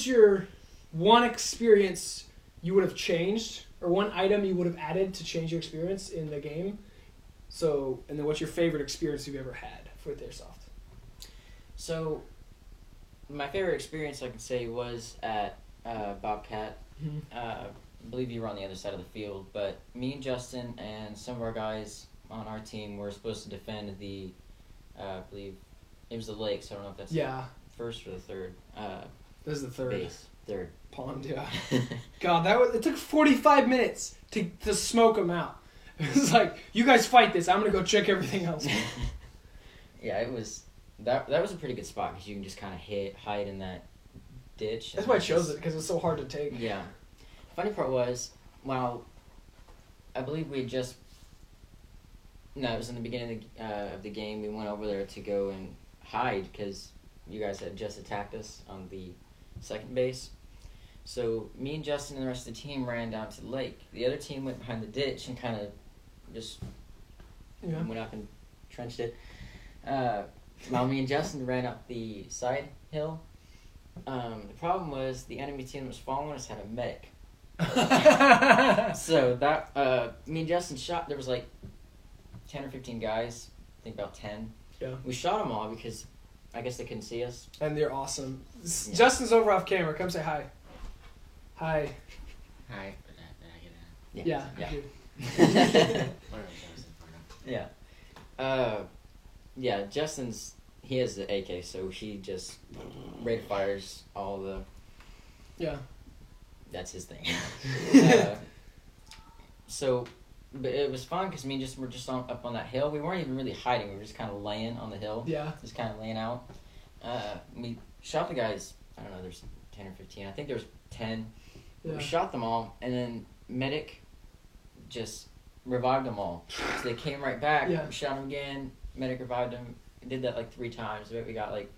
your one experience you would have changed, or one item you would have added to change your experience in the game? So, and then what's your favorite experience you've ever had with Airsoft? So, my favorite experience I can say was at Bobcat. Mm-hmm. I believe you were on the other side of the field, but me and Justin and some of our guys on our team were supposed to defend the, I believe, it was the lake, so I don't know if that's the first or the third This is the third. base. Third. Pond, yeah. God, it took 45 minutes to smoke them out. It was like, you guys fight this, I'm going to go check everything else. Yeah, it was, that was a pretty good spot, because you can just kind of hide in that ditch. That's why I chose it, because it's so hard to take. Yeah. Funny part was, well, I believe we just, no, it was in the beginning of the game, we went over there to go and hide, because you guys had just attacked us on the second base. So me and Justin and the rest of the team ran down to the lake. The other team went behind the ditch and kind of just went up and trenched it. While me and Justin ran up the side hill. The problem was the enemy team that was following us had a medic. So that me and Justin shot. There was like 10 or 15 guys. I think about 10. Yeah. We shot them all because I guess they couldn't see us. And they're awesome. Yeah. Justin's over off camera. Come say hi. Hi. Hi. Yeah. Yeah. Yeah, Justin's, he has the AK, so he just rate fires all the... Yeah. That's his thing. So, but it was fun because me and Justin were just up on that hill. We weren't even really hiding. We were just kind of laying on the hill. Yeah. Just kind of laying out. We shot the guys, I don't know, there's 10 or 15. I think there was 10. Yeah. We shot them all, and then medic just revived them all. So they came right back. Yeah. We shot them again. Medic revived them. Did that like 3 times. We got like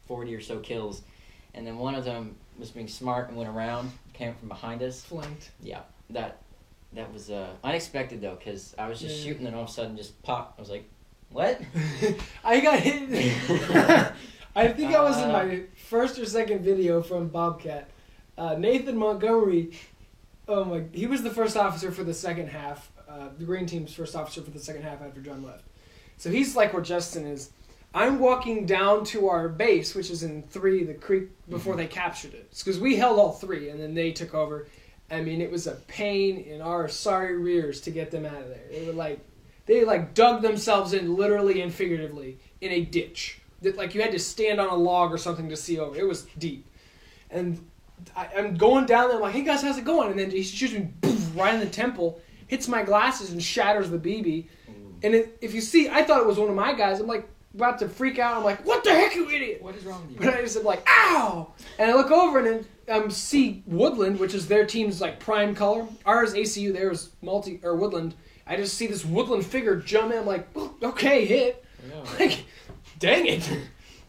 40 or so kills. And then one of them was being smart and went around, came from behind us. Flanked. Yeah. That was unexpected though, because I was just shooting and all of a sudden just pop. I was like, what? I got hit. I think I was in my first or second video from Bobcat. Nathan Montgomery, he was the first officer for the second half. The green team's first officer for the second half after John left. So he's like where Justin is. I'm walking down to our base, which is in 3, the creek, before they captured it. It's because we held all 3, and then they took over. I mean, it was a pain in our sorry rears to get them out of there. They dug themselves in, literally and figuratively, in a ditch. That you had to stand on a log or something to see over. It was deep. And I'm going down there, I'm like, hey guys, how's it going? And then he shoots me right in the temple, hits my glasses and shatters the BB. And if you see, I thought it was one of my guys. I'm like about to freak out. I'm like, what the heck, you idiot? What is wrong with you? But I just am like, ow! And I look over and then see Woodland, which is their team's prime color. Ours ACU, theirs Woodland. I just see this Woodland figure jump in. I'm like, well, okay, hit. Yeah. Dang it.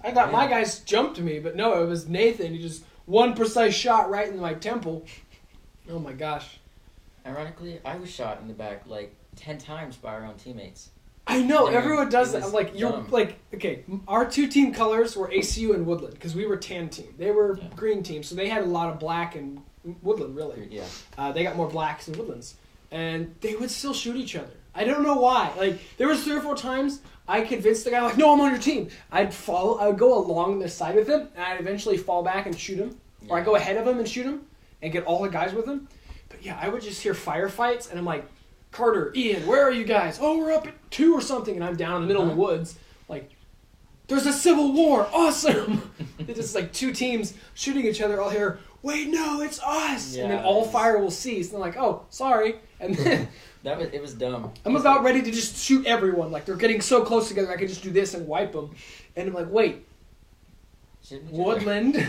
I thought my guys jumped me, but no, it was Nathan. He just one precise shot right in my temple. Oh my gosh. Ironically, I was shot in the back 10 times by our own teammates. I know, everyone does that. Okay, our 2 team colors were ACU and Woodland, because we were tan team. They were green team, so they had a lot of black and Woodland, really. Yeah. They got more blacks than Woodlands. And they would still shoot each other. I don't know why. There was 3 or 4 times I convinced the guy, no, I'm on your team. I would go along the side with him, and I'd eventually fall back and shoot him. Yeah. Or I'd go ahead of him and shoot him, and get all the guys with him. But yeah, I would just hear firefights, and I'm like, Carter, Ian, where are you guys? Oh, we're up at 2 or something, and I'm down in the middle of the woods. There's a civil war. Awesome. It's just 2 teams shooting each other. I'll hear, wait, no, it's us. Yeah, and then all fire will cease. And they're like, oh, sorry. And then it was dumb. I'm about ready to just shoot everyone. They're getting so close together, I could just do this and wipe them. And I'm like, wait. Woodland.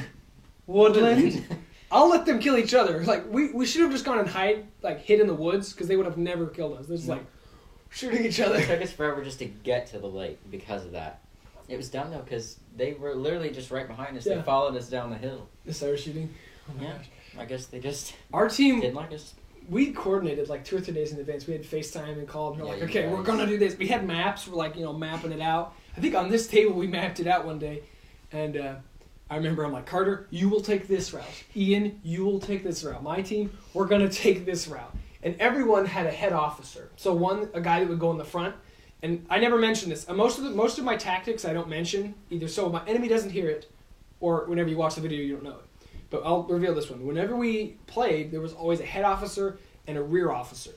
I'll let them kill each other. We should have just gone and hid in the woods, because they would have never killed us. They're just shooting each other. It took us forever just to get to the lake because of that. It was dumb though, because they were literally just right behind us. Yeah. They followed us down the hill. They started shooting. Oh my gosh. I guess they just our team didn't like us. We coordinated 2 or 3 days in advance. We had FaceTime and called. And we're okay, we're gonna do this. We had maps. We're mapping it out. I think on this table we mapped it out one day, and I remember I'm like, Carter, you will take this route. Ian, you will take this route. My team, we're going to take this route. And everyone had a head officer. So a guy that would go in the front. And I never mentioned this. Most of my tactics I don't mention, either so my enemy doesn't hear it, or whenever you watch the video you don't know it. But I'll reveal this one. Whenever we played, there was always a head officer and a rear officer.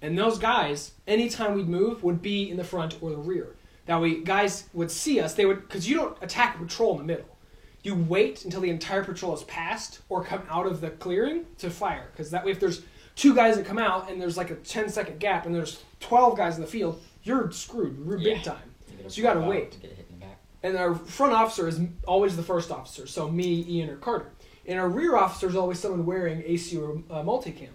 And those guys, anytime we'd move, would be in the front or the rear. That way, guys would see us. They would, because you don't attack a patrol in the middle. You wait until the entire patrol is passed or come out of the clearing to fire. Because that way, if there's 2 guys that come out and there's like a 10-second gap and there's 12 guys in the field, you're screwed. You're big time. So you got to wait. To get hit in the back. And our front officer is always the first officer. So me, Ian, or Carter. And our rear officer is always someone wearing ACU or multicam.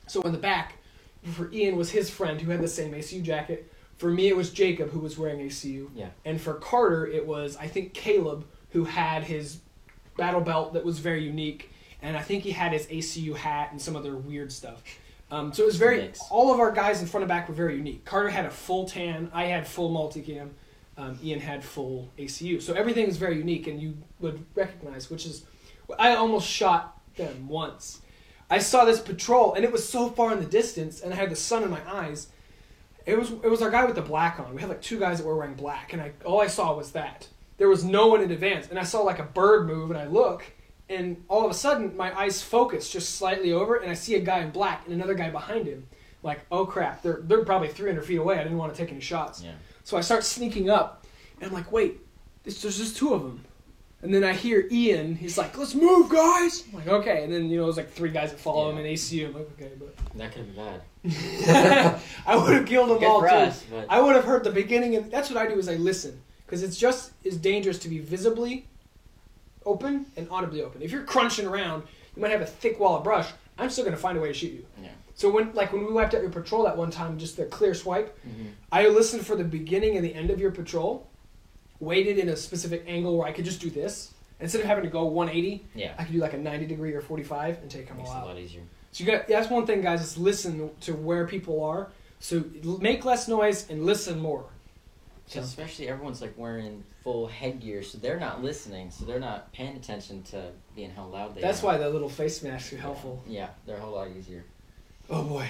So in the back, for Ian was his friend who had the same ACU jacket. For me, it was Jacob who was wearing ACU. Yeah. And for Carter, it was, I think, Caleb who had his battle belt that was very unique. And I think he had his ACU hat and some other weird stuff. So it was very, all of our guys in front and back were very unique. Carter had a full tan. I had full multicam. Ian had full ACU. So everything is very unique and you would recognize, which is, I almost shot them once. I saw this patrol and it was so far in the distance and I had the sun in my eyes. It was our guy with the black on. We had like 2 guys that were wearing black and all I saw was that. There was no one in advance. And I saw like a bird move and I look and all of a sudden my eyes focus just slightly over and I see a guy in black and another guy behind him. Like, oh crap, they're probably 300 feet away. I didn't want to take any shots. Yeah. So I start sneaking up and I'm like, wait, there's just 2 of them. And then I hear Ian, he's like, let's move, guys! I'm like, okay. And then, there's like 3 guys that follow him in ACU. I'm like, okay, but... That could have been bad. I would have killed them Good all, for too. us, but... I would have heard the beginning, and that's what I do is I listen. Because it's just as dangerous to be visibly open and audibly open. If you're crunching around, you might have a thick wall of brush. I'm still going to find a way to shoot you. Yeah. So when we wiped out your patrol that one time, just the clear swipe, I listened for the beginning and the end of your patrol, waited in a specific angle where I could just do this. Instead of having to go 180, I could do like a 90 degree or 45 and take them all out. Makes it a lot easier. So that's one thing, guys, is listen to where people are. So make less noise and listen more. Because especially everyone's like wearing full headgear, so they're not listening, so they're not paying attention to being how loud they are. That's why the little face masks are helpful. Yeah, they're a whole lot easier. Oh boy.